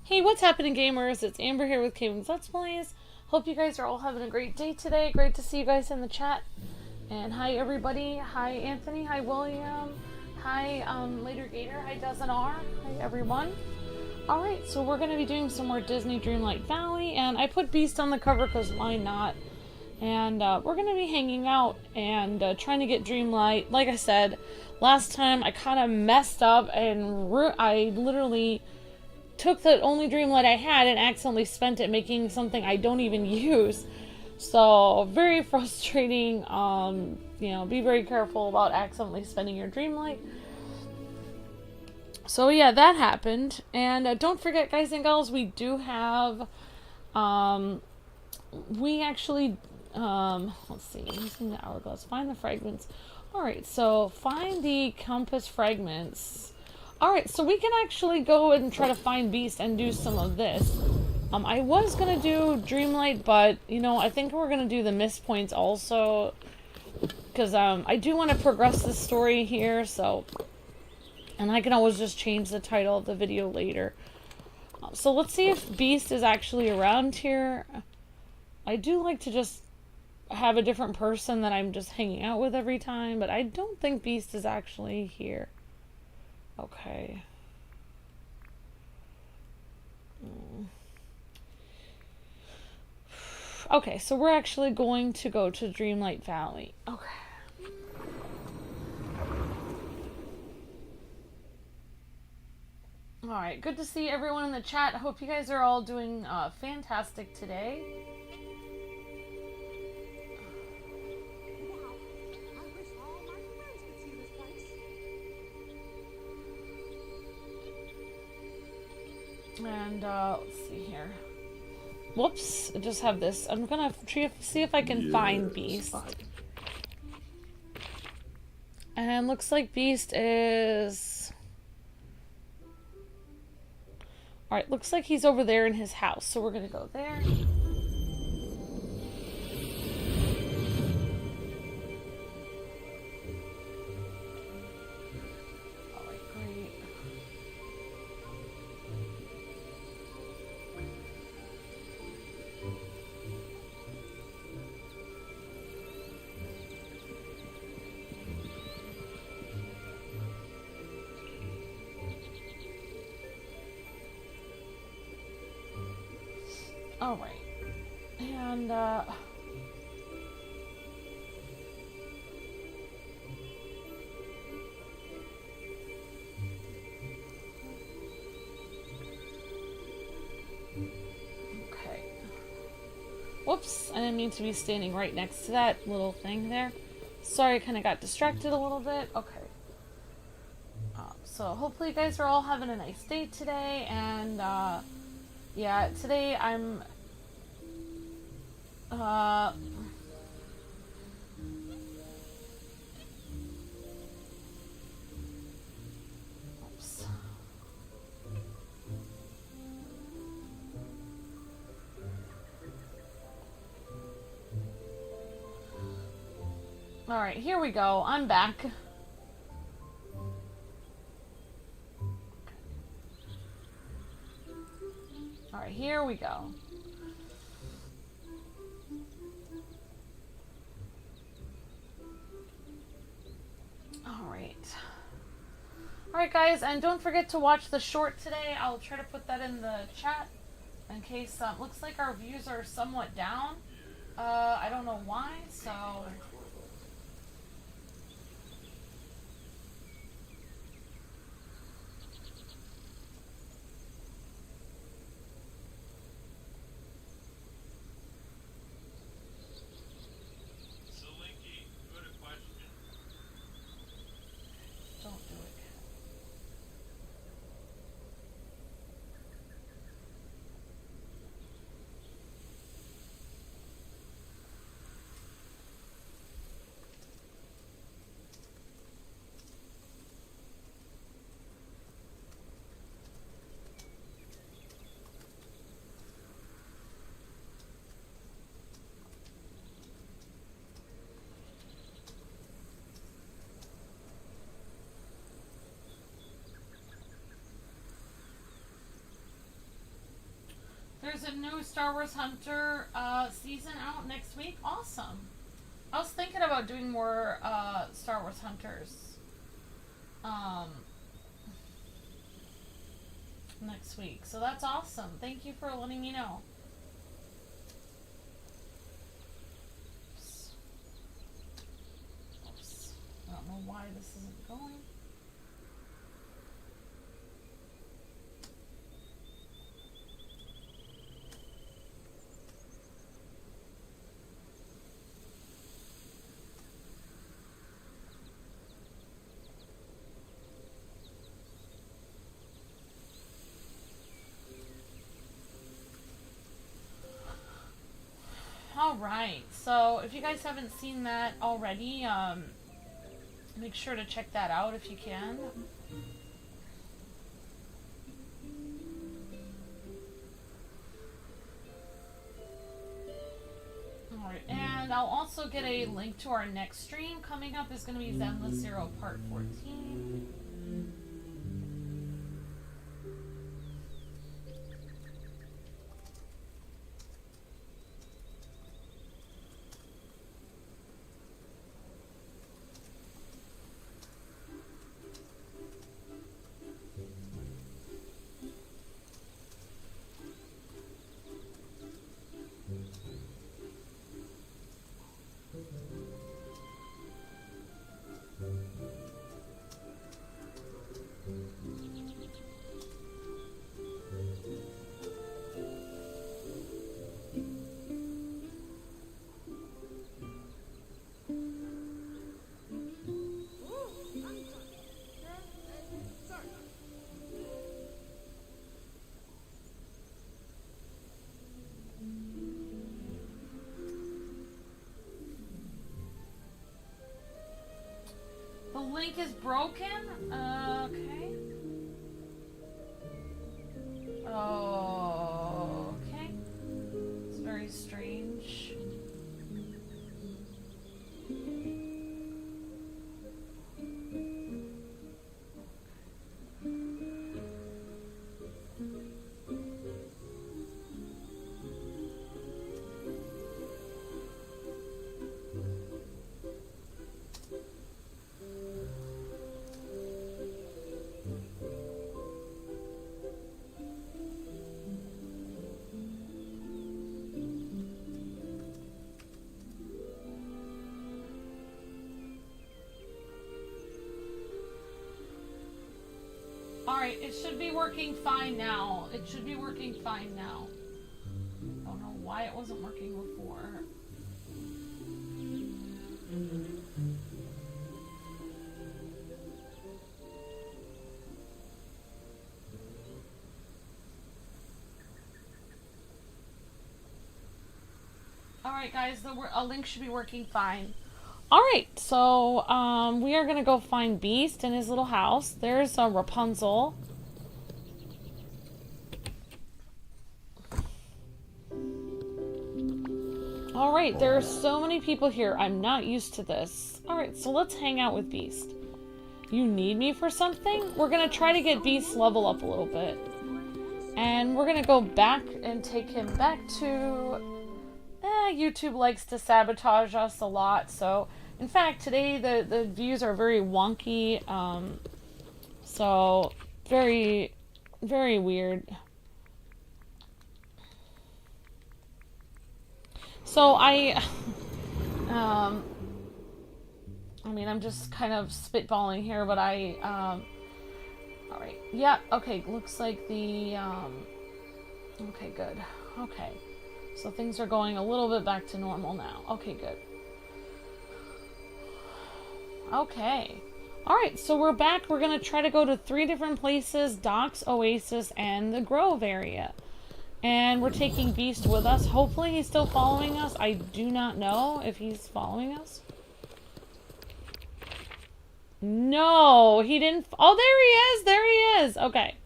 Hey, what's happening, gamers? It's Amber here with Kwingsletsplays. Hope you guys are all having a great day today. Great to see you guys in the chat. And hi, everybody. Hi, Anthony. Hi, William. Hi, Later Gator. Hi, Dozen R. Hi, everyone. Alright, so we're going to be doing some more Disney Dreamlight Valley. And I put Beast on the cover because why not? And we're going to be hanging out and trying to get Dreamlight. Like I said, last time I kind of messed up and I literally took the only Dreamlight I had and accidentally spent it making something I don't even use. So, very frustrating. You know, be very careful about accidentally spending your Dreamlight. So yeah, that happened. And don't forget, guys and gals, we do have, we actually, let's see, using the hourglass, find the fragments. Alright, so find the compass fragments. Alright, so we can actually go and try to find Beast and do some of this. I was gonna do Dreamlight, but, you know, I think we're gonna do the missed points also. Because, I do want to progress the story here, so... And I can always just change the title of the video later. So let's see if Beast is actually around here. I do like to just have a different person that I'm just hanging out with every time, but I don't think Beast is actually here. Okay. Okay, so we're actually going to go to Dreamlight Valley. Okay. Alright, good to see everyone in the chat. I hope you guys are all doing fantastic today. And let's see here. Whoops, I just have this. I'm gonna see if I can find Beast. And looks like Beast is... Alright, looks like he's over there in his house, so we're gonna go there. Alright, great. Alright. And, okay. Whoops, I didn't mean to be standing right next to that little thing there. Sorry, I kind of got distracted a little bit. Okay. So hopefully you guys are all having a nice day today, and, yeah, today I'm, oops. Alright, here we go. I'm back. Alright, here we go. Alright. Alright, guys, and don't forget to watch the short today. I'll try to put that in the chat in case, looks like our views are somewhat down. I don't know why, so... there's a new Star Wars Hunter season out next week. Awesome. I was thinking about doing more Star Wars Hunters next week. So that's awesome. Thank you for letting me know. Oops. I don't know why this isn't going. Alright, so if you guys haven't seen that already, make sure to check that out if you can. Alright, and I'll also get a link to our next stream. Coming up is going to be Zenless Zero Part 14. The link is broken? Okay. Oh, okay. It's very strange. Alright, it should be working fine now. It should be working fine now. I don't know why it wasn't working before. Alright guys, a link should be working fine. Alright, so we are going to go find Beast in his little house. There's Rapunzel. Alright, there are so many people here. I'm not used to this. Alright, so let's hang out with Beast. You need me for something? We're going to try to get Beast's level up a little bit. And we're going to go back and take him back to... YouTube likes to sabotage us a lot, so... In fact, today the views are very wonky, so very, very weird. So I mean, I'm just kind of spitballing here, but alright, yeah, okay, looks like the, okay, good, okay. So things are going a little bit back to normal now. Okay, good. Okay. Alright, so we're back. We're going to try to go to 3 different places. Docks, Oasis, and the Grove area. And we're taking Beast with us. Hopefully he's still following us. I do not know if he's following us. No, he didn't. Oh, there he is. There he is. Okay.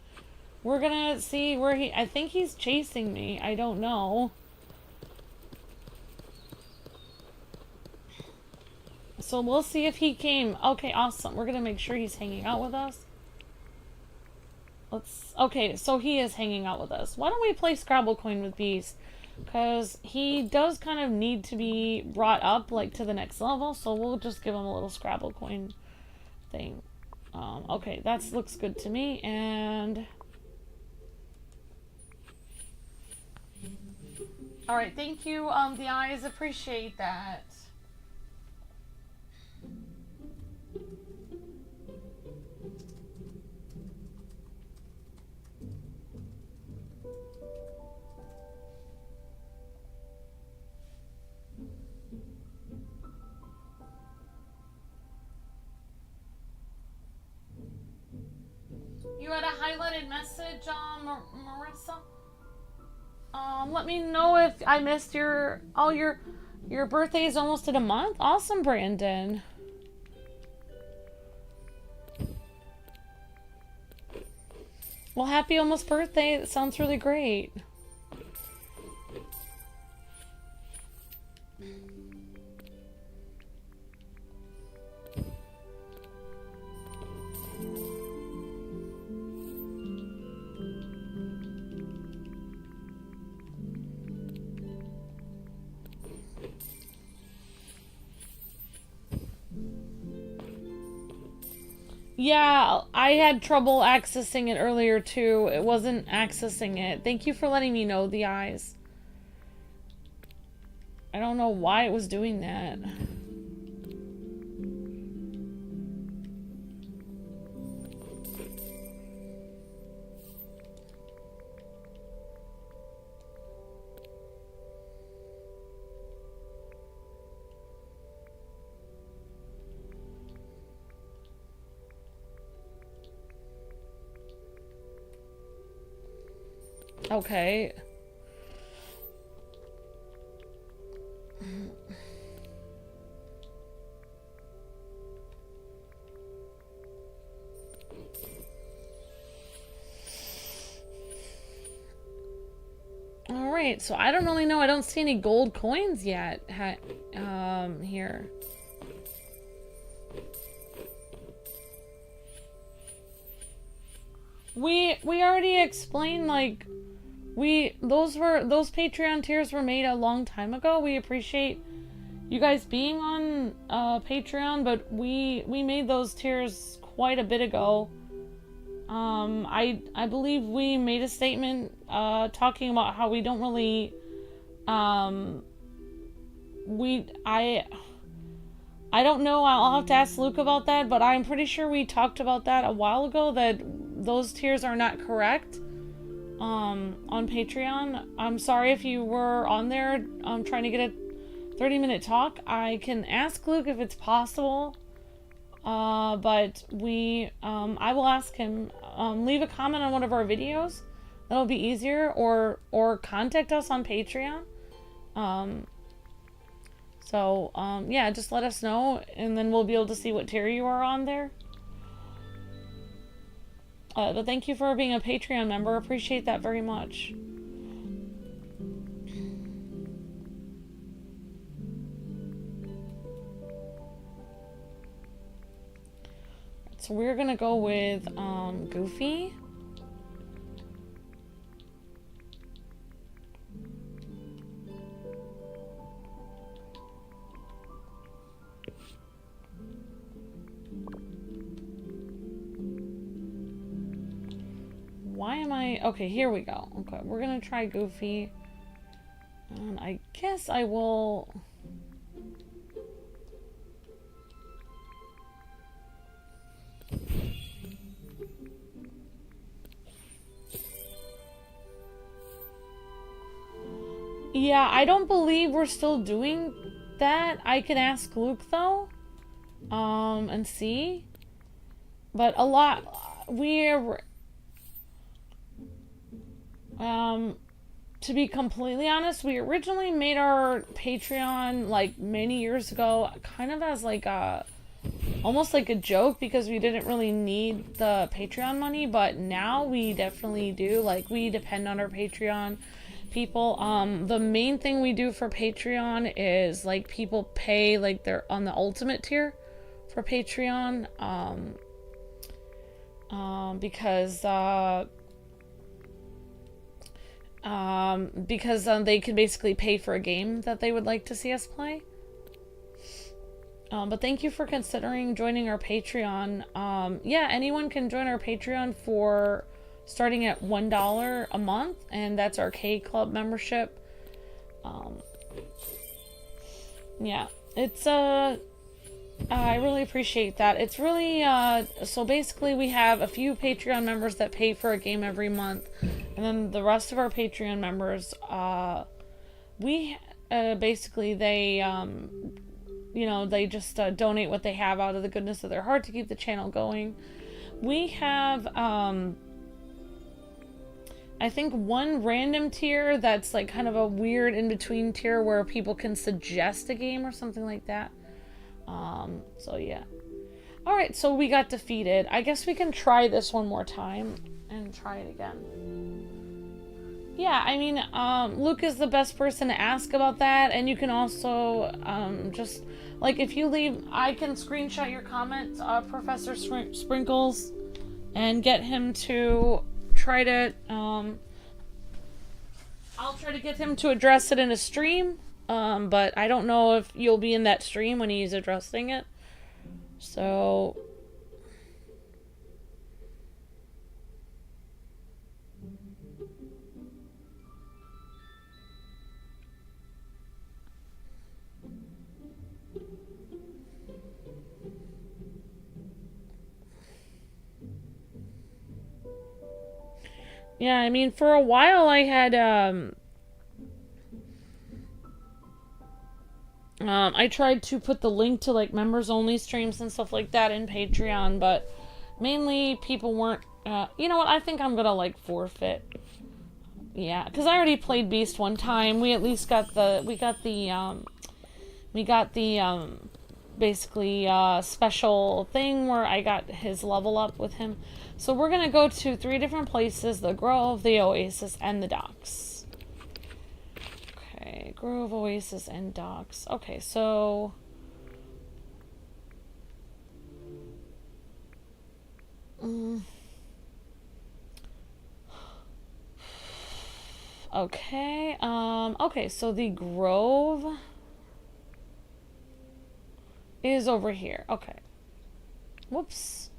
We're going to see where he... I think he's chasing me. I don't know. So we'll see if he came. Okay, awesome. We're going to make sure he's hanging out with us. Okay, so he is hanging out with us. Why don't we play Scrabblecoin with Beast? Because he does kind of need to be brought up, like, to the next level, so we'll just give him a little Scrabblecoin thing. Okay, that looks good to me, and... Alright, thank you, the eyes, appreciate that. You had a highlighted message, Marissa? Let me know if I missed your... Oh, your birthday is almost in a month? Awesome, Brandon. Well, happy almost birthday. That sounds really great. Yeah, I had trouble accessing it earlier too. It wasn't accessing it. Thank you for letting me know, the eyes. I don't know why it was doing that. Okay. Alright, so I don't really know. I don't see any gold coins yet here. We already explained, like, those Patreon tiers were made a long time ago. We appreciate you guys being on Patreon, but we made those tiers quite a bit ago. I believe we made a statement talking about how we don't really I don't know, I'll have to ask Luke about that, but I'm pretty sure we talked about that a while ago, that those tiers are not correct on Patreon. I'm sorry if you were on there trying to get a 30-minute talk. I can ask Luke if it's possible, but I will ask him. Leave a comment on one of our videos. That'll be easier, or contact us on Patreon. Yeah, just let us know, and then we'll be able to see what tier you are on there. But thank you for being a Patreon member. Appreciate that very much. So we're gonna go with Goofy. Why am I... Okay, here we go. Okay, we're gonna try Goofy. And I guess I will... Yeah, I don't believe we're still doing that. I can ask Luke, though. And see. But a lot... We're... To be completely honest, we originally made our Patreon like many years ago, kind of as like almost like a joke, because we didn't really need the Patreon money, but now we definitely do. Like, we depend on our Patreon people. The main thing we do for Patreon is like people pay like they're on the ultimate tier for Patreon. because they can basically pay for a game that they would like to see us play. But thank you for considering joining our Patreon. Yeah, anyone can join our Patreon for starting at $1 a month, and that's our K Club membership. Yeah, it's I really appreciate that. It's really so basically we have a few Patreon members that pay for a game every month, and then the rest of our Patreon members, we basically they you know, they just donate what they have out of the goodness of their heart to keep the channel going. We have I think one random tier that's like kind of a weird in-between tier where people can suggest a game or something like that. So yeah. Alright, so we got defeated. I guess we can try this one more time and try it again. Yeah, I mean, Luke is the best person to ask about that, and you can also just, like, if you leave, I can screenshot your comments, Professor Sprinkles, and get him to try to, I'll try to get him to address it in a stream, but I don't know if you'll be in that stream when he's addressing it, so... Yeah, I mean, for a while I had, I tried to put the link to, like, members-only streams and stuff like that in Patreon, but mainly people weren't, you know what, I think I'm gonna, like, forfeit. Yeah, because I already played Beast one time. We at least got the, basically, special thing where I got his level up with him. So we're going to go to 3 different places: the Grove, the Oasis, and the Docks. Okay, Grove, Oasis, and Docks. Okay, so... Okay, okay, so the Grove is over here. Okay. Whoops.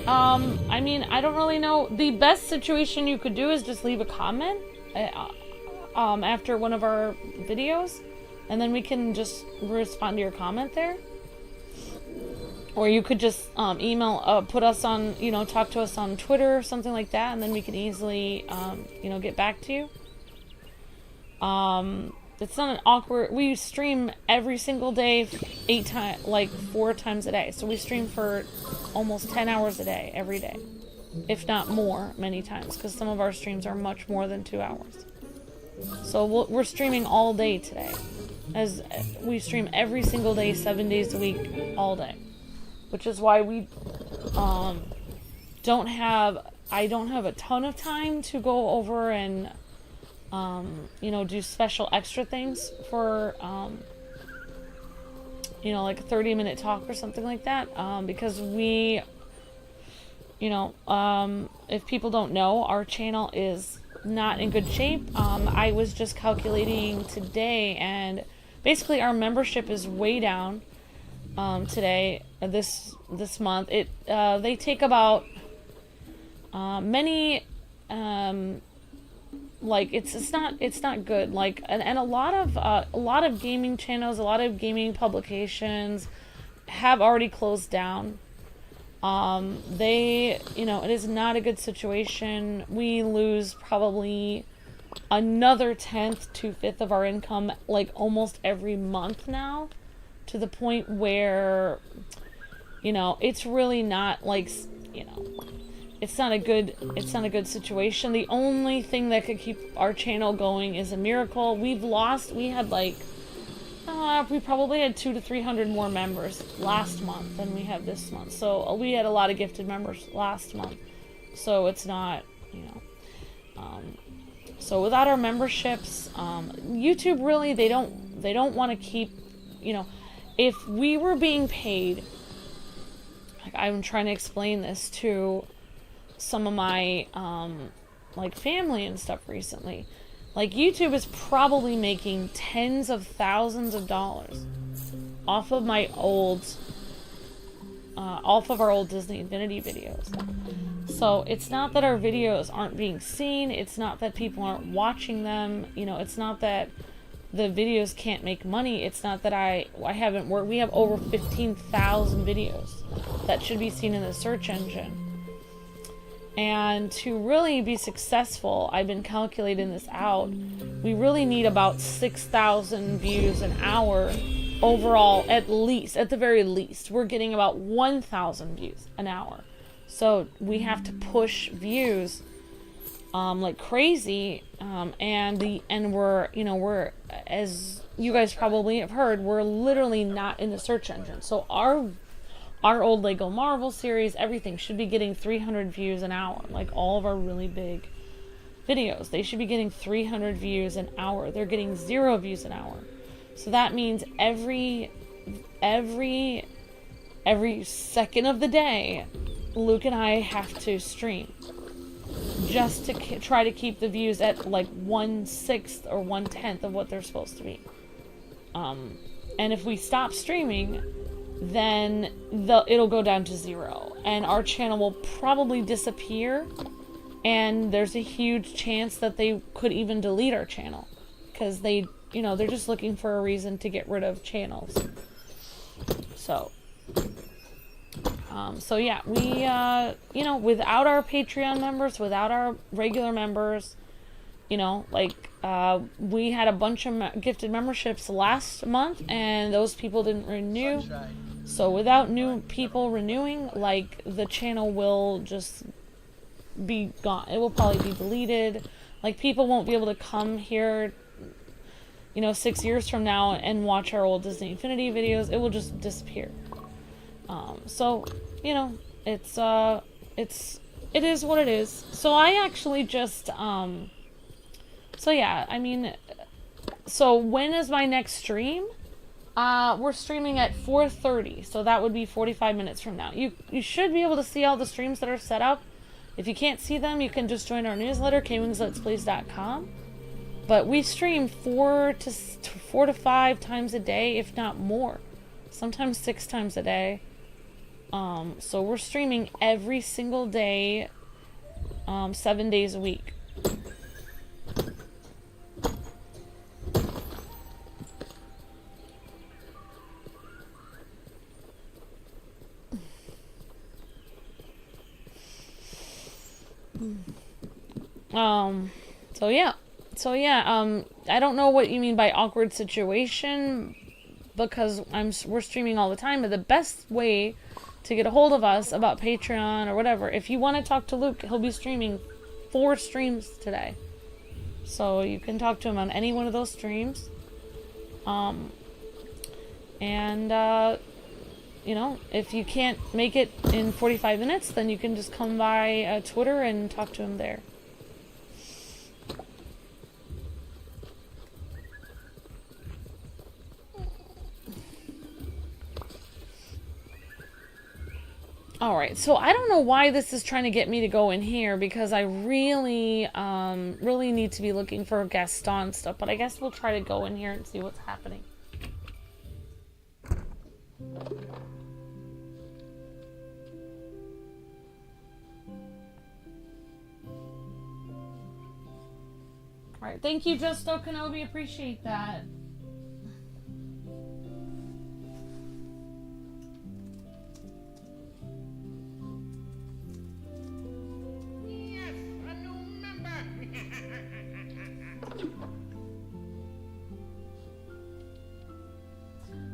I mean, I don't really know. The best situation you could do is just leave a comment after one of our videos, and then we can just respond to your comment there. Or you could just email, put us on, you know, talk to us on Twitter or something like that, and then we can easily, you know, get back to you. It's not an awkward... We stream every single day, 4 times a day. So we stream for almost 10 hours a day, every day. If not more, many times. Because some of our streams are much more than 2 hours. So we're streaming all day today. As we stream every single day, 7 days a week, all day. Which is why we don't have... I don't have a ton of time to go over and... you know, do special extra things for, you know, like a 30-minute talk or something like that, because we, you know, if people don't know, our channel is not in good shape. I was just calculating today, and basically our membership is way down, today, this month. They take about, many, like it's not good, like, and a lot of gaming channels, a lot of gaming publications have already closed down. They, you know, it is not a good situation. We lose probably another 1/10 to 1/5 of our income, like, almost every month now, to the point where, you know, it's really not, like, you know, it's not a good situation. The only thing that could keep our channel going is a miracle. We had like, we probably had 200 to 300 more members last month than we have this month. So we had a lot of gifted members last month. So it's not, you know, so without our memberships, YouTube really, they don't want to keep, you know, if we were being paid, like I'm trying to explain this to some of my like family and stuff recently, like YouTube is probably making tens of thousands of dollars off of my old off of our old Disney Infinity videos. So it's not that our videos aren't being seen, it's not that people aren't watching them, you know, it's not that the videos can't make money, it's not that I haven't worked. We have over 15,000 videos that should be seen in the search engine. And to really be successful, I've been calculating this out, we really need about 6,000 views an hour overall, at least, at the very least. We're getting about 1,000 views an hour. So we have to push views like crazy, and we're, you know, we're, as you guys probably have heard, we're literally not in the search engine. So our old Lego Marvel series, everything should be getting 300 views an hour. Like all of our really big videos, they should be getting 300 views an hour. They're getting 0 views an hour. So that means every second of the day, Luke and I have to stream just to try to keep the views at like 1/6 or 1/10 of what they're supposed to be. And if we stop streaming, then it'll go down to 0, and our channel will probably disappear, and there's a huge chance that they could even delete our channel, because they, you know, they're just looking for a reason to get rid of channels. So yeah, we, you know, without our Patreon members, without our regular members, you know, like, we had a bunch of gifted memberships last month, and those people didn't renew. So without new people renewing, like, the channel will just be gone. It will probably be deleted. Like, people won't be able to come here, you know, 6 years from now and watch our old Disney Infinity videos. It will just disappear. So, you know, it is what it is. So I actually just, so yeah, I mean, so when is my next stream? We're streaming at 4:30, so that would be 45 minutes from now. You should be able to see all the streams that are set up. If you can't see them, you can just join our newsletter, Kwingsletsplays.com. But we stream 4 to 5 times a day, if not more. Sometimes 6 times a day. So we're streaming every single day, 7 days a week. So yeah, I don't know what you mean by awkward situation, because we're streaming all the time, but the best way to get a hold of us about Patreon or whatever, if you want to talk to Luke, he'll be streaming 4 streams today. So you can talk to him on any one of those streams. You know, if you can't make it in 45 minutes, then you can just come by Twitter and talk to him there. Alright, so I don't know why this is trying to get me to go in here, because I really, really need to be looking for Gaston stuff, but I guess we'll try to go in here and see what's happening. Alright, thank you, Justo Kenobi, appreciate that.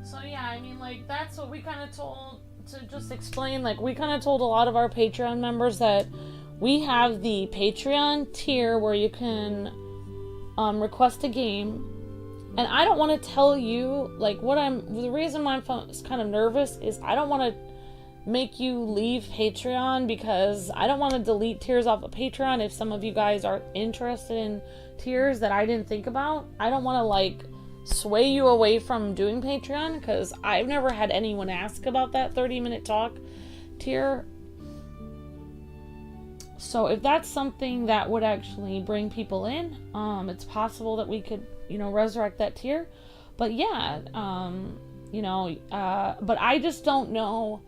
So yeah, I mean, like, that's what we kind of told, to just explain, like, we kind of told a lot of our Patreon members that we have the Patreon tier where you can request a game, and I don't want to tell you, like, the reason why I'm kind of nervous is I don't want to make you leave Patreon, because I don't want to delete tiers off of Patreon if some of you guys are interested in tiers that I didn't think about. I don't want to, like, sway you away from doing Patreon, because I've never had anyone ask about that 30-minute talk tier. So if that's something that would actually bring people in, it's possible that we could, you know, resurrect that tier. But yeah, you know, but I just don't know.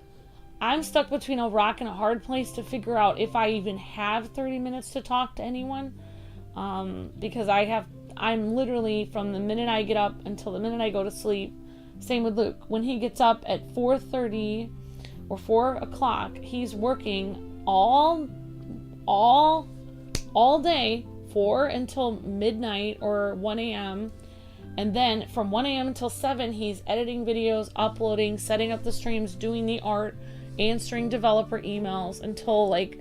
I'm stuck between a rock and a hard place to figure out if I even have 30 minutes to talk to anyone. Because I'm literally, from the minute I get up until the minute I go to sleep. Same with Luke. When he gets up at 4:30 or 4 o'clock, he's working all day, 4 until midnight or 1 a.m. And then from 1 a.m. until 7, he's editing videos, uploading, setting up the streams, doing the art, answering developer emails until like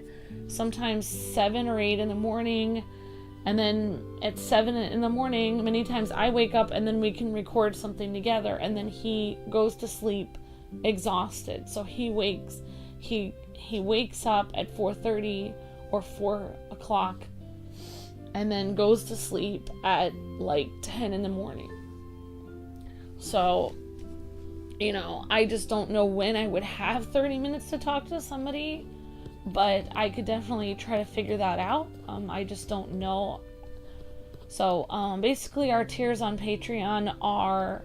sometimes 7 or 8 in the morning. And then at 7 in the morning, many times I wake up and then we can record something together. And then he goes to sleep exhausted. So he wakes up at 4:30 or 4 o'clock and then goes to sleep at like 10 in the morning. So, you know, I just don't know when I would have 30 minutes to talk to somebody, but I could definitely try to figure that out. I just don't know. So, basically our tiers on Patreon are,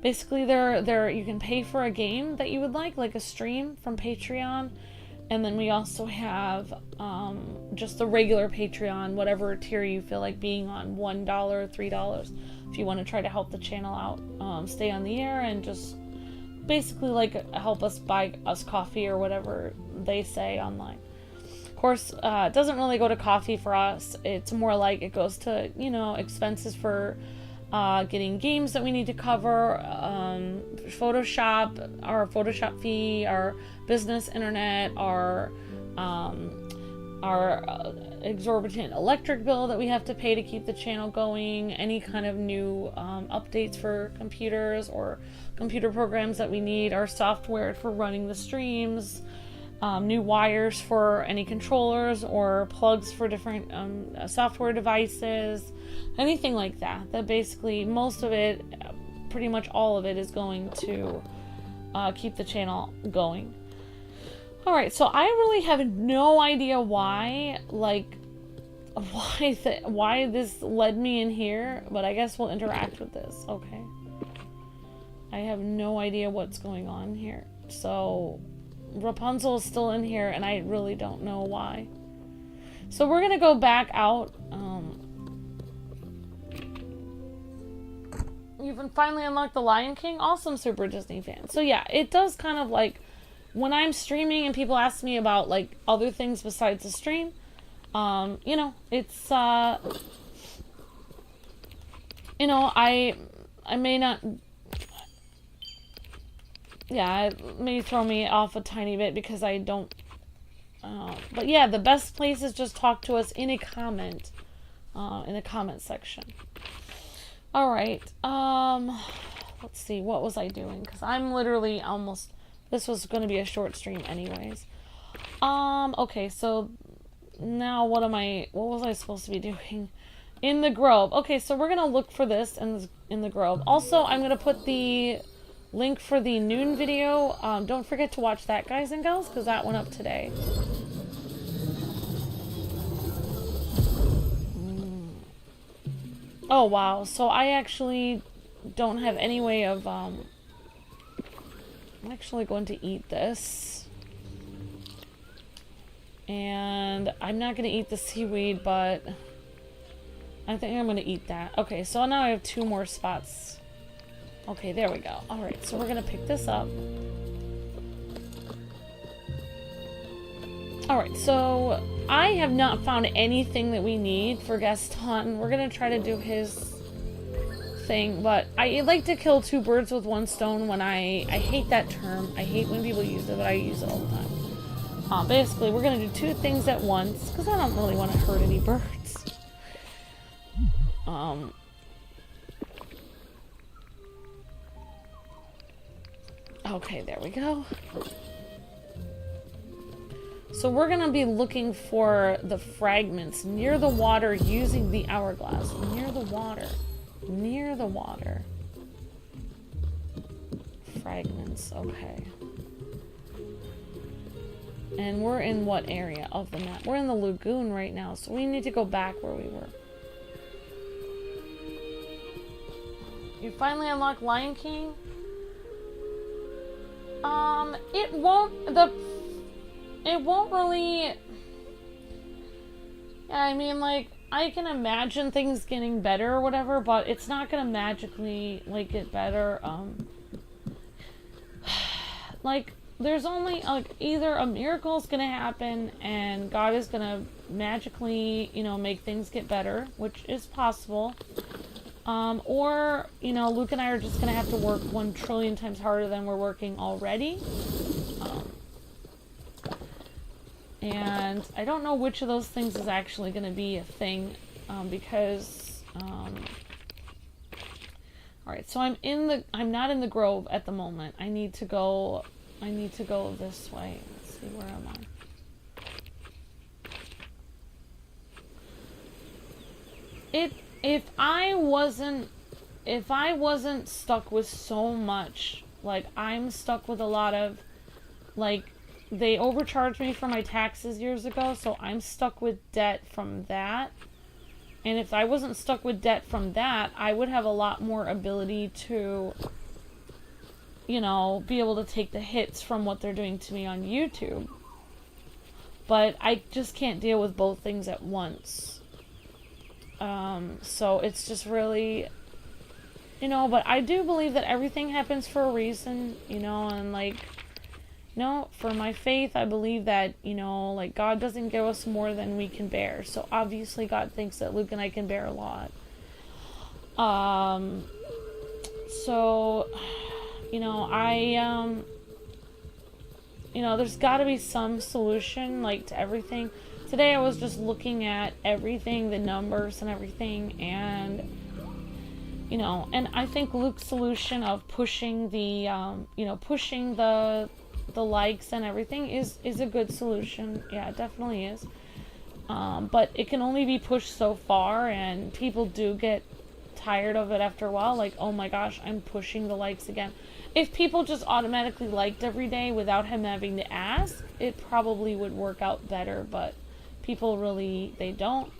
basically they're you can pay for a game that you would like a stream from Patreon. And then we also have just the regular Patreon, whatever tier you feel like being on, $1, $3, if you want to try to help the channel out, stay on the air, and just basically like help us buy us coffee or whatever they say online. Of course, it doesn't really go to coffee for us. It's more like it goes to, you know, expenses for getting games that we need to cover, Photoshop, our Photoshop fee, our business internet, our exorbitant electric bill that we have to pay to keep the channel going, any kind of new updates for computers or computer programs that we need, our software for running the streams, new wires for any controllers or plugs for different software devices, anything like that. That basically, most of it, pretty much all of it, is going to keep the channel going. Alright, so I really have no idea why this led me in here, but I guess we'll interact with this. Okay. I have no idea what's going on here. So Rapunzel is still in here, and I really don't know why. So we're gonna go back out. You've finally unlocked the Lion King. Awesome, Super Disney fan. So yeah, it does kind of like, when I'm streaming and people ask me about like other things besides the stream, you know, it's you know, I may not, yeah, it may throw me off a tiny bit because I don't, but yeah, the best place is just talk to us in a comment, in the comment section. Alright, let's see, what was I doing? Because I'm literally almost, this was going to be a short stream anyways. Okay, so now what was I supposed to be doing? In the Grove. Okay, so we're going to look for this in the Grove. Also, I'm going to put the link for the noon video. Don't forget to watch that, guys and gals, because that went up today. Oh, wow. So I actually don't have any way of, I'm actually going to eat this. And I'm not going to eat the seaweed, but I think I'm going to eat that. Okay, so now I have 2 more spots. Okay, there we go. Alright, so we're going to pick this up. Alright, so I have not found anything that we need for Gaston. We're going to try to do his thing, but I like to kill 2 birds with 1 stone when I hate that term. I hate when people use it, but I use it all the time. Basically, we're going to do 2 things at once, because I don't really want to hurt any birds. Okay, there we go. So we're going to be looking for the fragments near the water using the hourglass. Near the water. Near the water. Fragments, okay. And we're in what area of the map? We're in the lagoon right now, so we need to go back where we were. You finally unlocked Lion King? It won't really... Yeah, I mean, like, I can imagine things getting better or whatever, but it's not gonna magically, like, get better, like, there's only, like, either a miracle is gonna happen and God is gonna magically, you know, make things get better, which is possible, or, you know, Luke and I are just gonna have to work 1 trillion times harder than we're working already, and I don't know which of those things is actually gonna be a thing, because, alright, so I'm not in the grove at the moment. I need to go this way. Let's see, where am I? If I wasn't stuck with so much, like, I'm stuck with a lot of, like, they overcharged me for my taxes years ago, so I'm stuck with debt from that. And if I wasn't stuck with debt from that, I would have a lot more ability to, you know, be able to take the hits from what they're doing to me on YouTube. But I just can't deal with both things at once. So it's just really, you know, but I do believe that everything happens for a reason, you know, and like, no, for my faith, I believe that, you know, like, God doesn't give us more than we can bear. So obviously God thinks that Luke and I can bear a lot. So, you know, you know, there's got to be some solution, like, to everything. Today I was just looking at everything, the numbers and everything, and, you know, and I think Luke's solution of pushing the, you know, pushing the likes and everything is a good solution. Yeah, it definitely is. But it can only be pushed so far, and people do get tired of it after a while. Like, oh my gosh, I'm pushing the likes again. If people just automatically liked every day without him having to ask, it probably would work out better, but people really, they don't.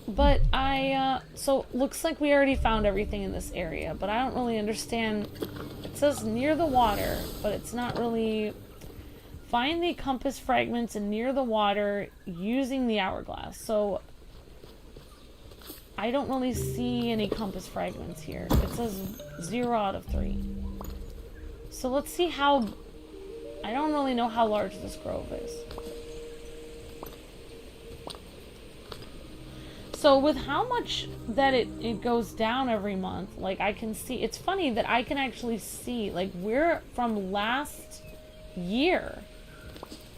But so looks like we already found everything in this area, but I don't really understand. It says near the water, but it's not really. Find the compass fragments and near the water using the hourglass. So I don't really see any compass fragments here. It says 0 out of 3. So let's see how. I don't really know how large this grove is. So with how much that it goes down every month, like, I can see, it's funny that I can actually see, like, we're from last year,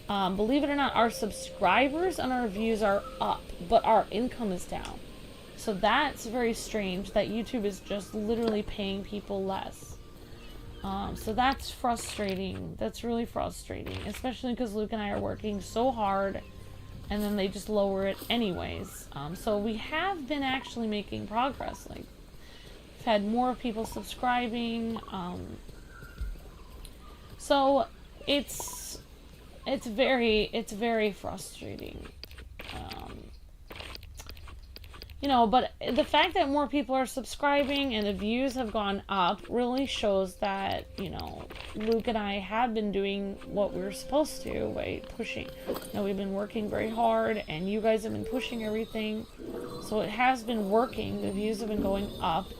believe it or not, our subscribers and our views are up, but our income is down. So that's very strange that YouTube is just literally paying people less. So that's frustrating. That's really frustrating, especially because Luke and I are working so hard, and then they just lower it anyways. So we have been actually making progress. Like, we've had more people subscribing. So it's very frustrating. You know, but the fact that more people are subscribing and the views have gone up really shows that, you know, Luke and I have been doing what we're supposed to by pushing. You know, we've been working very hard, and you guys have been pushing everything. So it has been working. The views have been going up.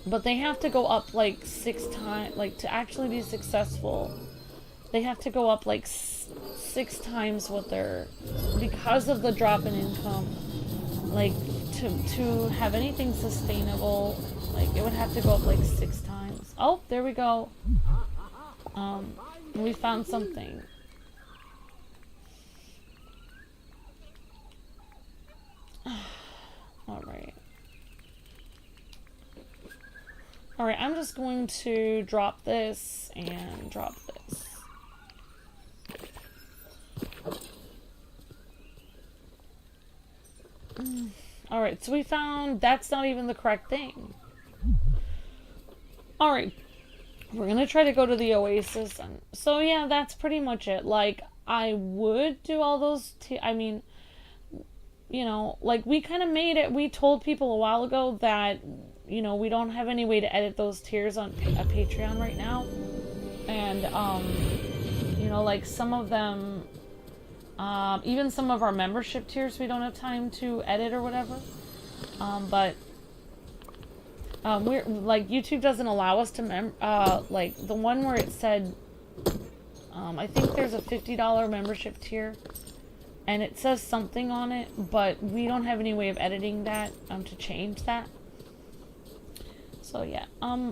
But they have to go up like 6 times, like, to actually be successful. They have to go up like 6 times what they're, because of the drop in income, like, to have anything sustainable, like, it would have to go up like 6 times. Oh, there we go. We found something. All right. Alright, I'm just going to drop this and drop this. Alright, so we found that's not even the correct thing. Alright, we're gonna try to go to the Oasis. And so yeah, that's pretty much it. Like, I would do all those, I mean, you know, like, we kind of made it, we told people a while ago that, you know, we don't have any way to edit those tiers on Patreon right now. And, you know, like, some of them, even some of our membership tiers we don't have time to edit or whatever. But we're, like, YouTube doesn't allow us to, like, the one where it said, I think there's a $50 membership tier. And it says something on it, but we don't have any way of editing that, to change that. So yeah,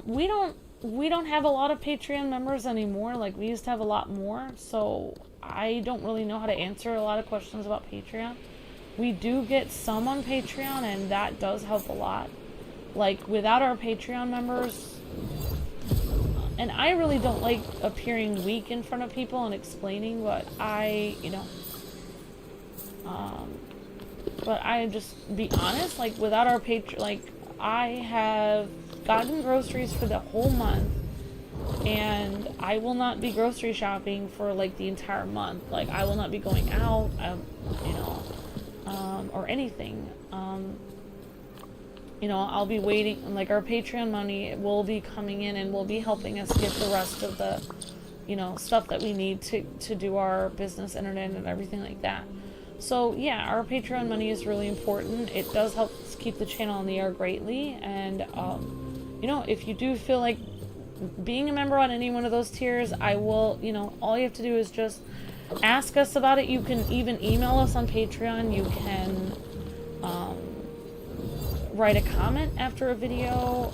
we don't have a lot of Patreon members anymore. Like, we used to have a lot more, so I don't really know how to answer a lot of questions about Patreon. We do get some on Patreon, and that does help a lot. Like, without our Patreon members, and I really don't like appearing weak in front of people and explaining, but you know, but I just be honest, like, without our Patreon, like, I have gotten groceries for the whole month, and I will not be grocery shopping for, like, the entire month. Like, I will not be going out, you know, or anything. You know, I'll be waiting, like, our Patreon money will be coming in and will be helping us get the rest of the, you know, stuff that we need to do our business, internet, and everything like that. So yeah, our Patreon money is really important. It does help us keep the channel on the air greatly. And, you know, if you do feel like being a member on any one of those tiers, I will, you know, all you have to do is just ask us about it. You can even email us on Patreon. You can, write a comment after a video,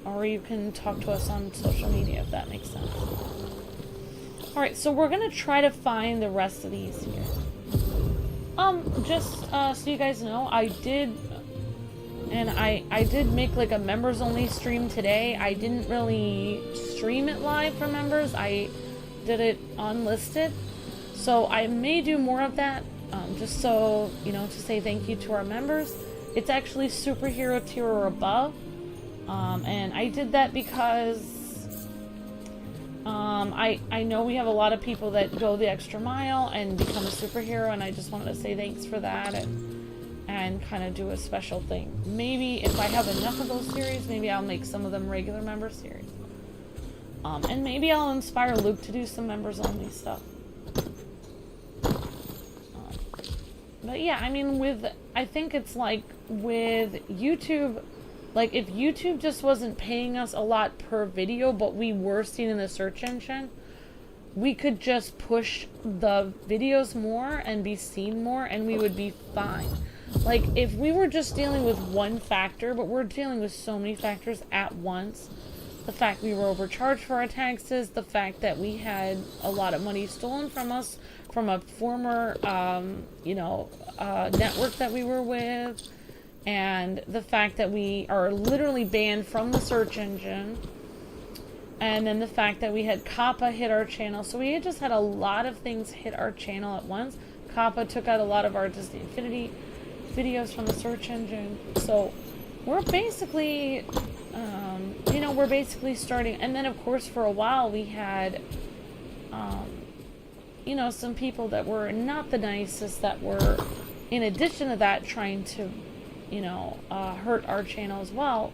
or you can talk to us on social media, if that makes sense. Alright, so we're gonna try to find the rest of these here. Just, so you guys know, I did make, like, a members only stream today. I didn't really stream it live for members. I did it unlisted. So I may do more of that, just so, you know, to say thank you to our members. It's actually superhero tier or above. And I did that because, I know we have a lot of people that go the extra mile and become a superhero, and I just wanted to say thanks for that and kind of do a special thing. Maybe if I have enough of those series, maybe I'll make some of them regular member series. And maybe I'll inspire Luke to do some members only stuff. But yeah, I mean, I think it's like with YouTube, like, if YouTube just wasn't paying us a lot per video, but we were seen in the search engine, we could just push the videos more and be seen more, and we would be fine. Like, if we were just dealing with one factor, but we're dealing with so many factors at once, the fact we were overcharged for our taxes, the fact that we had a lot of money stolen from us from a former, you know, network that we were with, and the fact that we are literally banned from the search engine, and then the fact that we had Kappa hit our channel. So we had just had a lot of things hit our channel at once. Kappa took out a lot of our Disney Infinity videos from the search engine. So we're basically, you know, we're basically starting. And then, of course, for a while we had, you know, some people that were not the nicest that were, in addition to that, trying to, you know, hurt our channel as well.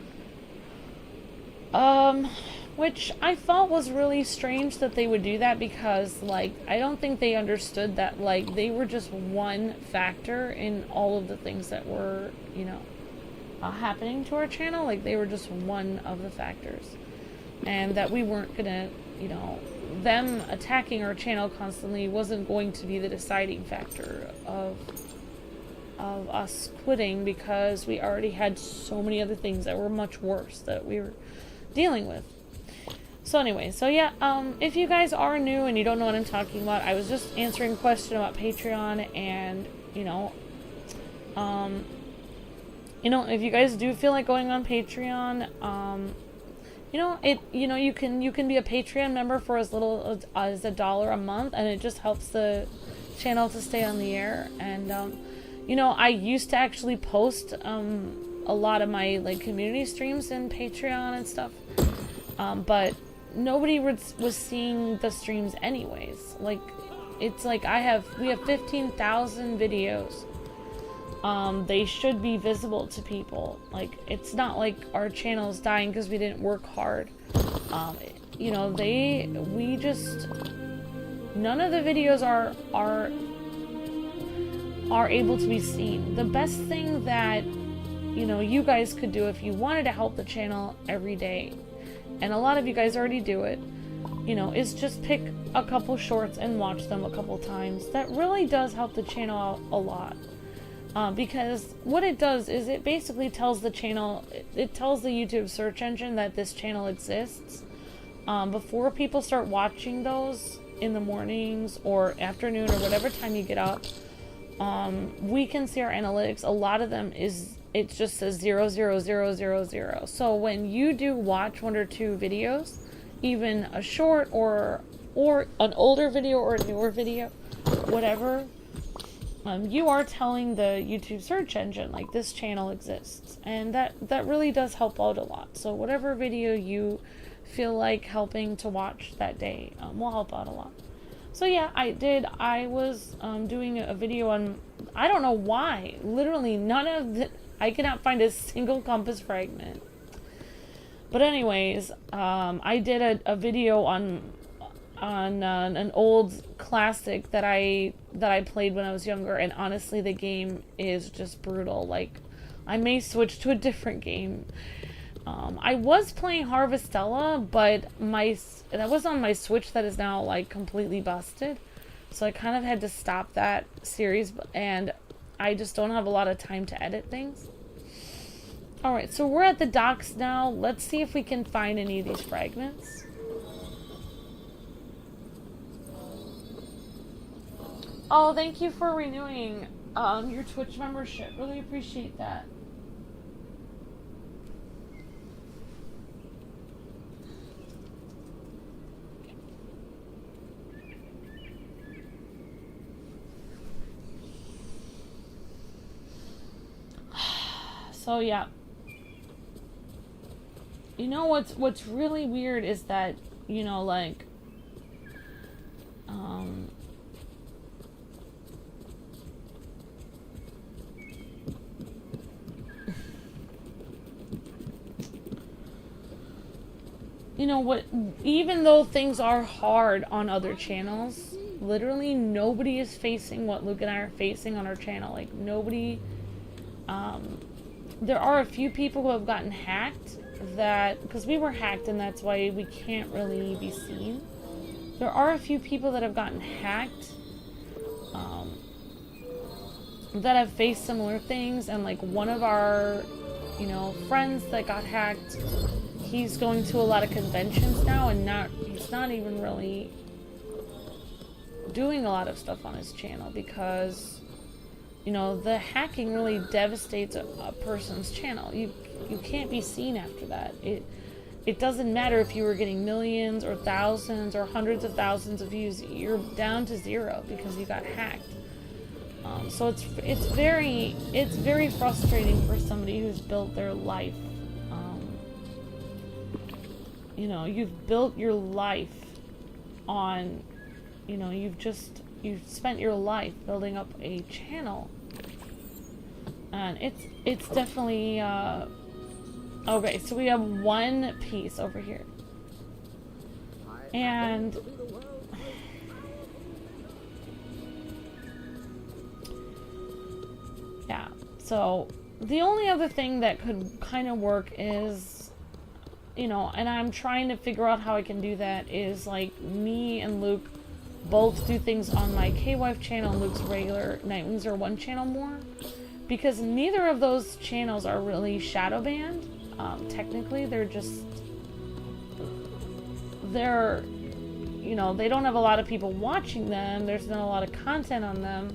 Which I thought was really strange that they would do that, because, like, I don't think they understood that, like, they were just one factor in all of the things that were, you know, happening to our channel. Like, they were just one of the factors. And that we weren't gonna, you know, them attacking our channel constantly wasn't going to be the deciding factor of us quitting, because we already had so many other things that were much worse that we were dealing with. So anyway, so yeah, if you guys are new and you don't know what I'm talking about, I was just answering a question about Patreon, and, you know, if you guys do feel like going on Patreon, you can be a Patreon member for as little as $1 a month, and it just helps the channel to stay on the air. And I used to actually post a lot of my like community streams in Patreon and stuff, but nobody was seeing the streams anyways. Like, it's like we have 15,000 videos. They should be visible to people. Like, it's not like our channel is dying because we didn't work hard. None of the videos are able to be seen. The best thing that, you guys could do if you wanted to help the channel every day, and a lot of you guys already do it, is just pick a couple shorts and watch them a couple times. That really does help the channel out a lot. Because what it does is it basically tells the channel, it tells the YouTube search engine that this channel exists. Before people start watching those in the mornings or afternoon or whatever time you get up, we can see our analytics. A lot of them it just says 00000. So when you do watch 1 or 2 videos, even a short or an older video or a newer video, whatever, you are telling the YouTube search engine, like, this channel exists. And that really does help out a lot. So whatever video you feel like helping to watch that day will help out a lot. So yeah, I was doing a video on, I don't know why, literally I cannot find a single compass fragment. But anyways, I did a video on an old classic that I played when I was younger, and honestly, the game is just brutal. Like, I may switch to a different game. I was playing Harvestella, but that was on my Switch that is now like completely busted, so I kind of had to stop that series, and I just don't have a lot of time to edit things. Alright, so we're at the docks now. Let's see if we can find any of these fragments. Oh, thank you for renewing your Twitch membership. Really appreciate that. So yeah. You know what's really weird is that, like, even though things are hard on other channels, literally nobody is facing what Luke and I are facing on our channel. Like, nobody, there are a few people who have gotten hacked, because we were hacked and that's why we can't really be seen. There are a few people that have gotten hacked, that have faced similar things, and like one of our, friends that got hacked, he's going to a lot of conventions now, and he's not even really doing a lot of stuff on his channel because, the hacking really devastates a person's channel. You can't be seen after that. It doesn't matter if you were getting millions or thousands or hundreds of thousands of views. You're down to 0 because you got hacked. So it's very frustrating for somebody who's built their life. You've built your life on, you've spent your life building up a channel, and it's definitely okay. So we have one piece over here, and yeah. So the only other thing that could kind of work is, and I'm trying to figure out how I can do that, is like me and Luke both do things on my K-Wife channel and Luke's regular Nightwings or One channel more, because neither of those channels are really shadow banned. Technically, they don't have a lot of people watching them. There's not a lot of content on them.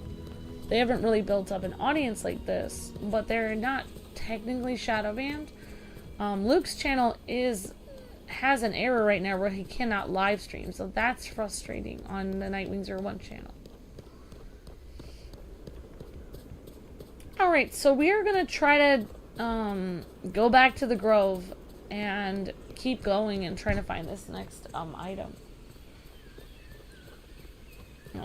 They haven't really built up an audience like this, but they're not technically shadow banned. Luke's channel is has an error right now where he cannot live stream. So that's frustrating on the Nightwings01 channel. Alright, so we are going to try to go back to the Grove and keep going and try to find this next item.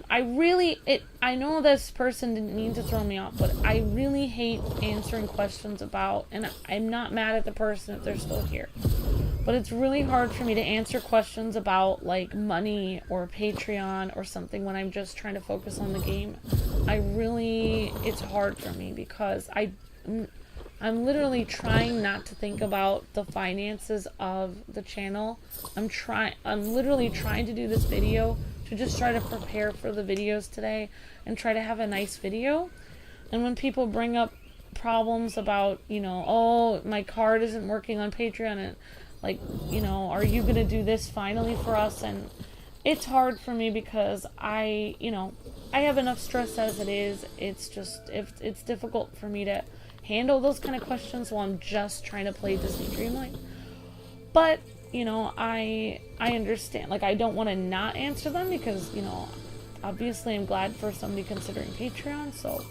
I know this person didn't mean to throw me off, but I really hate answering questions about, and I'm not mad at the person if they're still here, but it's really hard for me to answer questions about, like, money or Patreon or something when I'm just trying to focus on the game. It's hard for me because I'm literally trying not to think about the finances of the channel. I'm literally trying to do this video to just try to prepare for the videos today and try to have a nice video. And when people bring up problems about, you know, oh, my card isn't working on Patreon, and like, you know, are you gonna do this finally for us? And it's hard for me because I have enough stress as it is. It's just, it's difficult for me to handle those kind of questions while I'm just trying to play Disney Dreamlight. But, you know, I understand. Like, I don't want to not answer them because, you know, obviously I'm glad for somebody considering Patreon, so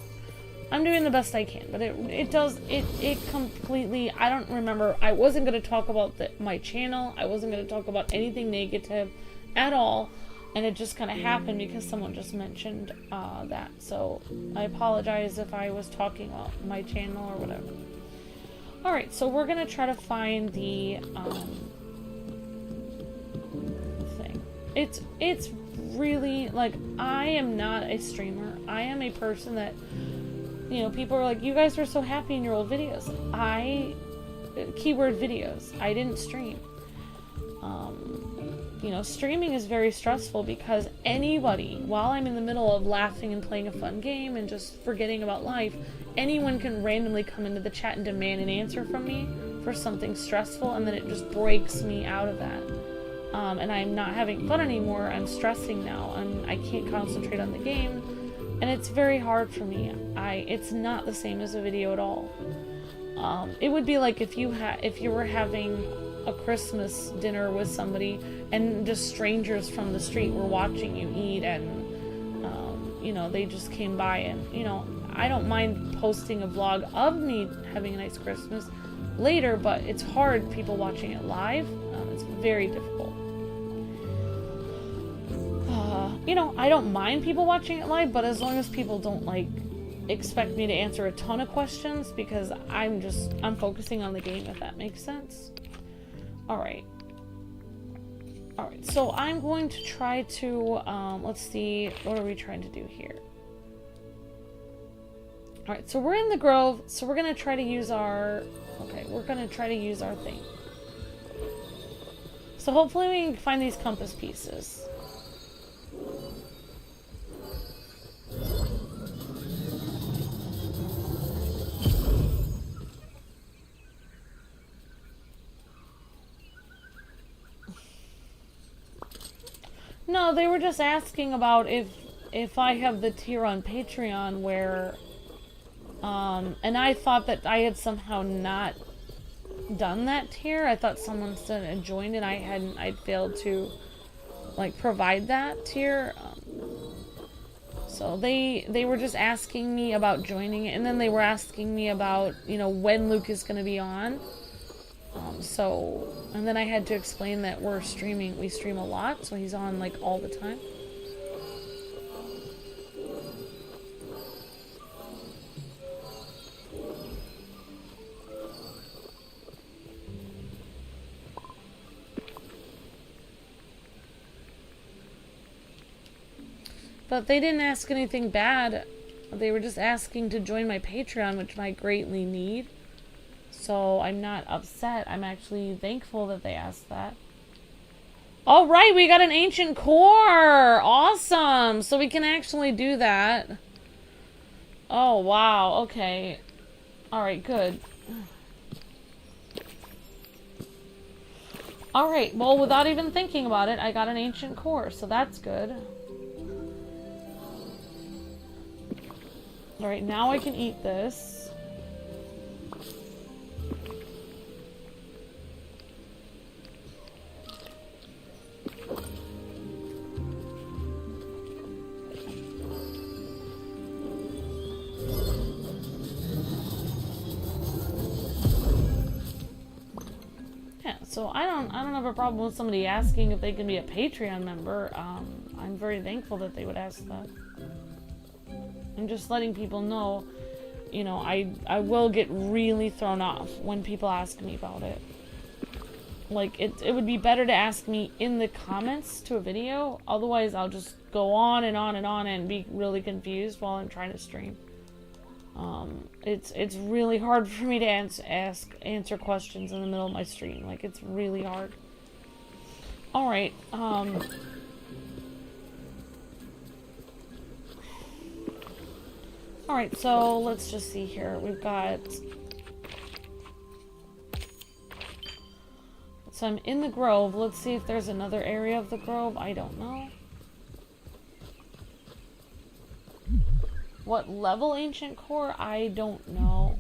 I'm doing the best I can. But it completely, I don't remember, I wasn't going to talk about my channel. I wasn't going to talk about anything negative at all. And it just kind of happened because someone just mentioned that. So I apologize if I was talking about my channel or whatever. Alright, so we're going to try to find the thing. It's really, like, I am not a streamer. I am a person that, you know, people are like, you guys were so happy in your old videos. Keyword videos. I didn't stream. You know, streaming is very stressful because anybody, while I'm in the middle of laughing and playing a fun game and just forgetting about life, anyone can randomly come into the chat and demand an answer from me for something stressful, and then it just breaks me out of that. And I'm not having fun anymore. I'm stressing now, and I can't concentrate on the game, and it's very hard for me. It's not the same as a video at all. It would be like if you were having a Christmas dinner with somebody and just strangers from the street were watching you eat, and you know, they just came by, and, you know, I don't mind posting a vlog of me having a nice Christmas later, but it's hard people watching it live. It's very difficult. You know, I don't mind people watching it live, but as long as people don't, like, expect me to answer a ton of questions, because I'm focusing on the game, if that makes sense. Alright, so I'm going to try to, let's see, what are we trying to do here? Alright, so we're in the Grove, so we're going to try to use our, thing. So hopefully we can find these compass pieces. No, they were just asking about if I have the tier on Patreon where, and I thought that I had somehow not done that tier. I thought someone said it joined and I'd failed to, like, provide that tier. So they were just asking me about joining it, and then they were asking me about, you know, when Luke is going to be on. And then I had to explain that we stream a lot, so he's on, like, all the time. But they didn't ask anything bad. They were just asking to join my Patreon, which I greatly need. So I'm not upset. I'm actually thankful that they asked that. Alright, we got an ancient core! Awesome! So we can actually do that. Oh, wow. Okay. Alright, good. Alright, well, without even thinking about it, I got an ancient core, so that's good. Alright, now I can eat this. so I don't have a problem with somebody asking if they can be a Patreon member. I'm very thankful that they would ask that. I'm just letting people know, you know, I will get really thrown off when people ask me about it. Like, it would be better to ask me in the comments to a video. Otherwise, I'll just go on and on and on and be really confused while I'm trying to stream. It's really hard for me to answer questions in the middle of my stream. Like, it's really hard. Alright, Alright, so let's just see here. We've got... So I'm in the grove. Let's see if there's another area of the grove. I don't know. What level ancient core? I don't know.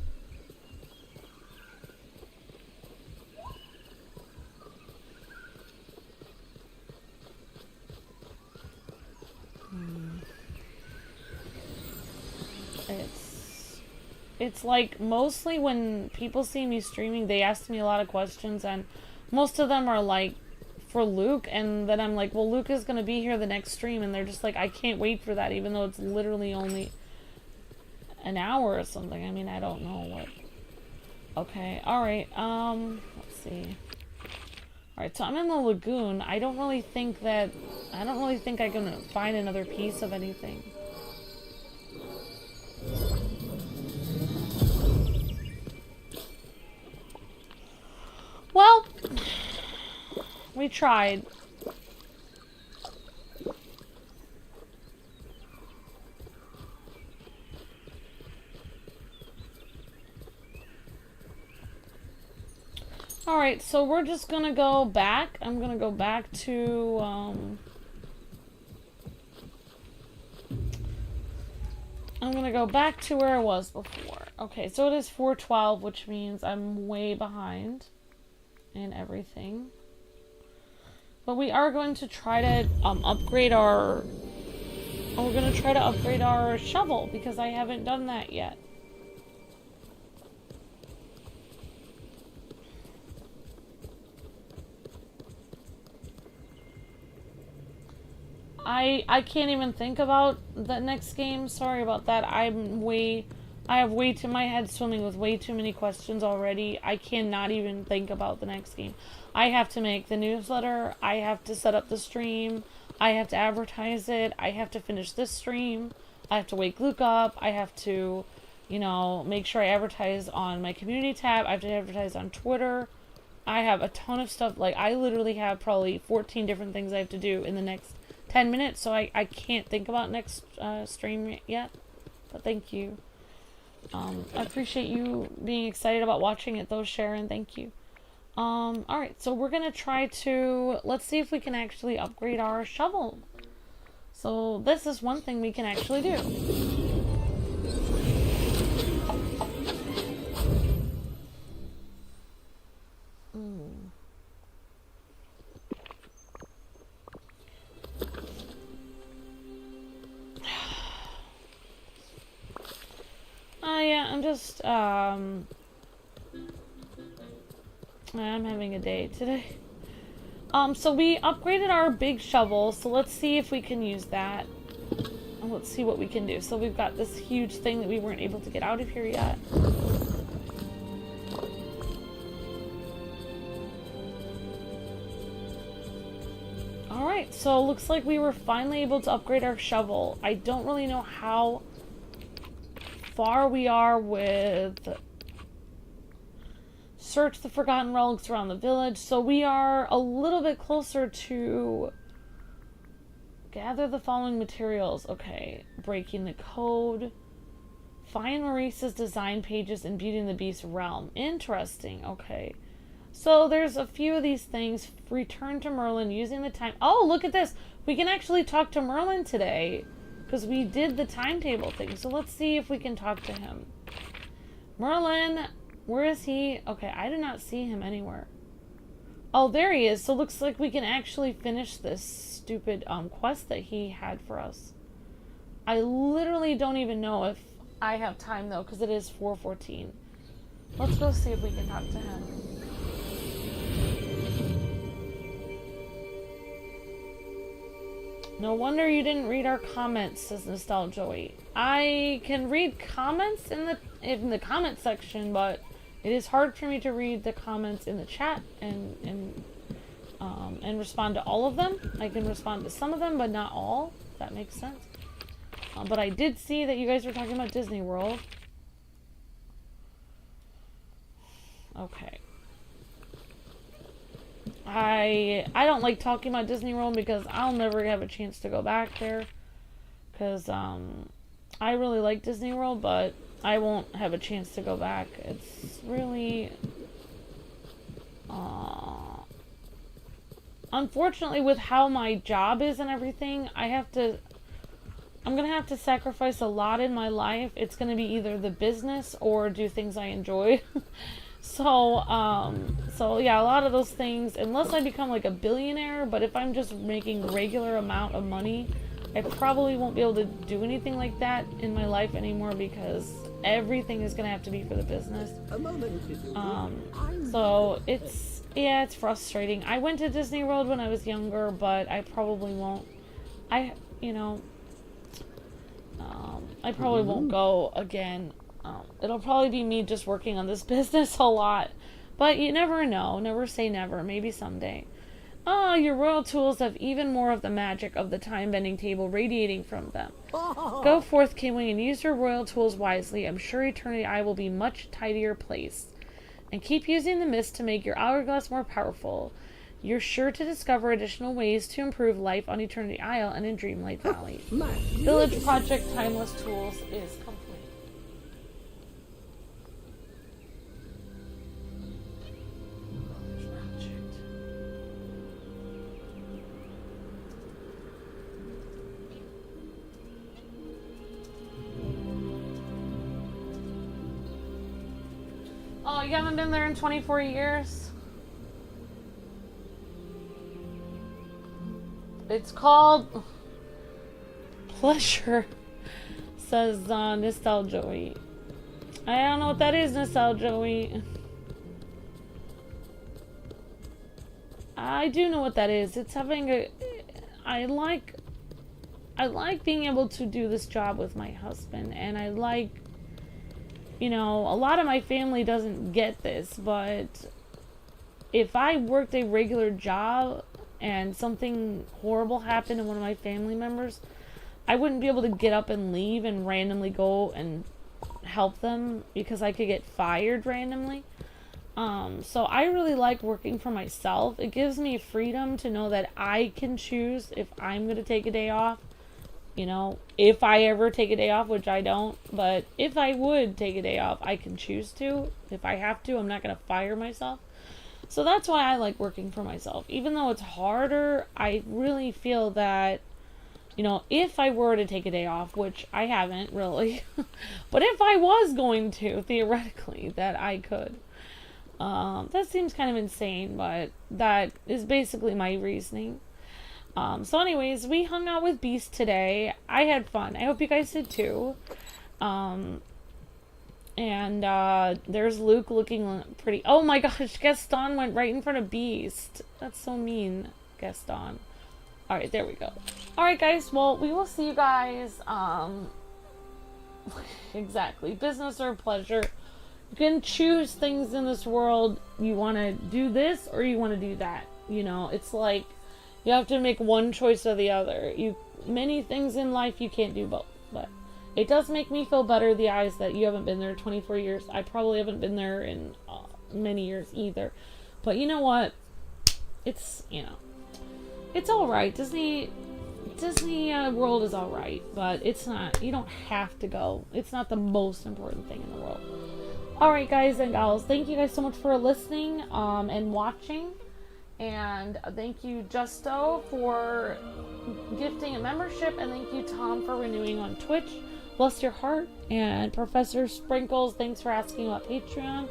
It's like mostly when people see me streaming, they ask me a lot of questions, and most of them are like for Luke, and then I'm like, well, Luke is gonna be here the next stream, and they're just like, I can't wait for that, even though it's literally only an hour or something. I mean, I don't know what. Okay, alright, let's see. Alright, so I'm in the lagoon. I don't really think I can find another piece of anything. Well, we tried. Alright, so we're just gonna go back. I'm gonna go back to, I'm gonna go back to where I was before. Okay, so it is 4:12, which means I'm way behind in everything. But we are going to try to upgrade our... we're going to try to upgrade our shovel, because I haven't done that yet. I can't even think about the next game. Sorry about that. I have way too... my head's swimming with way too many questions already. I cannot even think about the next game. I have to make the newsletter. I have to set up the stream. I have to advertise it. I have to finish this stream. I have to wake Luke up. I have to, you know, make sure I advertise on my community tab. I have to advertise on Twitter. I have a ton of stuff. Like, I literally have probably 14 different things I have to do in the next 10 minutes. So I can't think about next stream yet. But thank you. I appreciate you being excited about watching it though, Sharon. Thank you. Alright, so we're gonna try to... let's see if we can actually upgrade our shovel. So this is one thing we can actually do. Yeah, I'm just, I'm having a day today. So we upgraded our big shovel, so let's see if we can use that. And let's see what we can do. So we've got this huge thing that we weren't able to get out of here yet. Alright, so looks like we were finally able to upgrade our shovel. I don't really know how far we are with search the forgotten relics around the village. So we are a little bit closer to gather the following materials. Okay, breaking the code, find Maurice's design pages in Beauty and the Beast realm. Interesting. Okay, so there's a few of these things. Return to Merlin using the time... oh, look at this, we can actually talk to Merlin today because we did the timetable thing. So let's see if we can talk to him. Merlin, where is he? Okay, I did not see him anywhere. Oh, there he is. So looks like we can actually finish this stupid quest that he had for us. I literally don't even know if I have time though, because it is 4:14. Let's go see if we can talk to him. No wonder you didn't read our comments, says Nostaljoey. I can read comments in the comment section, but it is hard for me to read the comments in the chat and respond to all of them. I can respond to some of them, but not all. If that makes sense. But I did see that you guys were talking about Disney World. Okay. I don't like talking about Disney World because I'll never have a chance to go back there. Because I really like Disney World, but I won't have a chance to go back. It's really... unfortunately, with how my job is and everything, I'm gonna have to sacrifice a lot in my life. It's gonna be either the business or do things I enjoy. So yeah, a lot of those things, unless I become like a billionaire, but if I'm just making regular amount of money, I probably won't be able to do anything like that in my life anymore because everything is gonna have to be for the business. So it's frustrating. I went to Disney World when I was younger, but I probably won't. I probably won't go again. It'll probably be me just working on this business a lot. But you never know. Never say never. Maybe someday. Your royal tools have even more of the magic of the time-bending table radiating from them. Go forth, Kwing, and use your royal tools wisely. I'm sure Eternity Eye will be much tidier place. And keep using the mist to make your hourglass more powerful. You're sure to discover additional ways to improve life on Eternity Isle and in Dreamlight Valley. Village Project Timeless Tools is complete. Oh, you haven't been there in 24 years? It's called Pleasure, says Nostaljoey. I don't know what that is, Nostaljoey. I do know what that is. It's having a... I like being able to do this job with my husband, and I like... You know, a lot of my family doesn't get this, but if I worked a regular job and something horrible happened to one of my family members, I wouldn't be able to get up and leave and randomly go and help them because I could get fired randomly. So I really like working for myself. It gives me freedom to know that I can choose if I'm going to take a day off. You know, if I ever take a day off, which I don't, but if I would take a day off, I can choose to. If I have to, I'm not going to fire myself. So that's why I like working for myself. Even though it's harder, I really feel that, you know, if I were to take a day off, which I haven't really, but if I was going to, theoretically, that I could. That seems kind of insane, but that is basically my reasoning. So anyways, we hung out with Beast today. I had fun. I hope you guys did too. And there's Luke looking pretty... Oh my gosh, Gaston went right in front of Beast. That's so mean, Gaston. Alright, there we go. Alright guys, well, we will see you guys, exactly. Business or pleasure. You can choose things in this world. You want to do this or you want to do that. You know, it's like... You have to make one choice or the other. Many things in life you can't do both. But it does make me feel better, the eyes, that you haven't been there 24 years. I probably haven't been there in many years either. But you know what? It's, you know, it's alright. Disney World is alright. But it's not, you don't have to go. It's not the most important thing in the world. Alright guys and gals, thank you guys so much for listening and watching. And thank you, Justo, for gifting a membership. And thank you, Tom, for renewing on Twitch. Bless your heart. And Professor Sprinkles, thanks for asking about Patreon.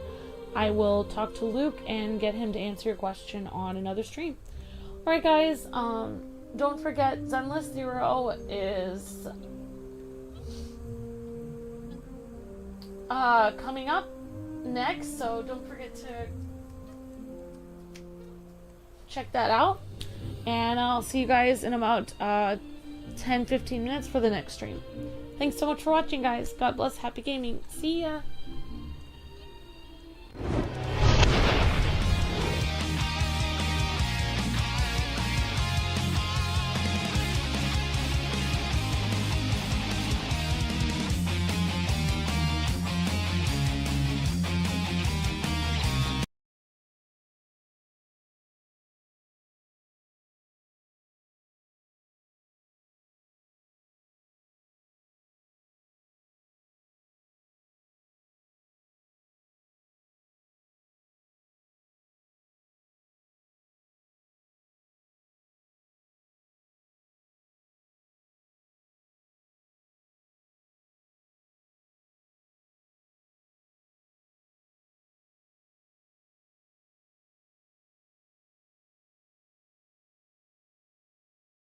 I will talk to Luke and get him to answer your question on another stream. Alright, guys. Don't forget, Zenless Zero is coming up next. So don't forget to... check that out, and I'll see you guys in about 10-15 minutes for the next stream. Thanks so much for watching, guys. God bless. Happy gaming. See ya.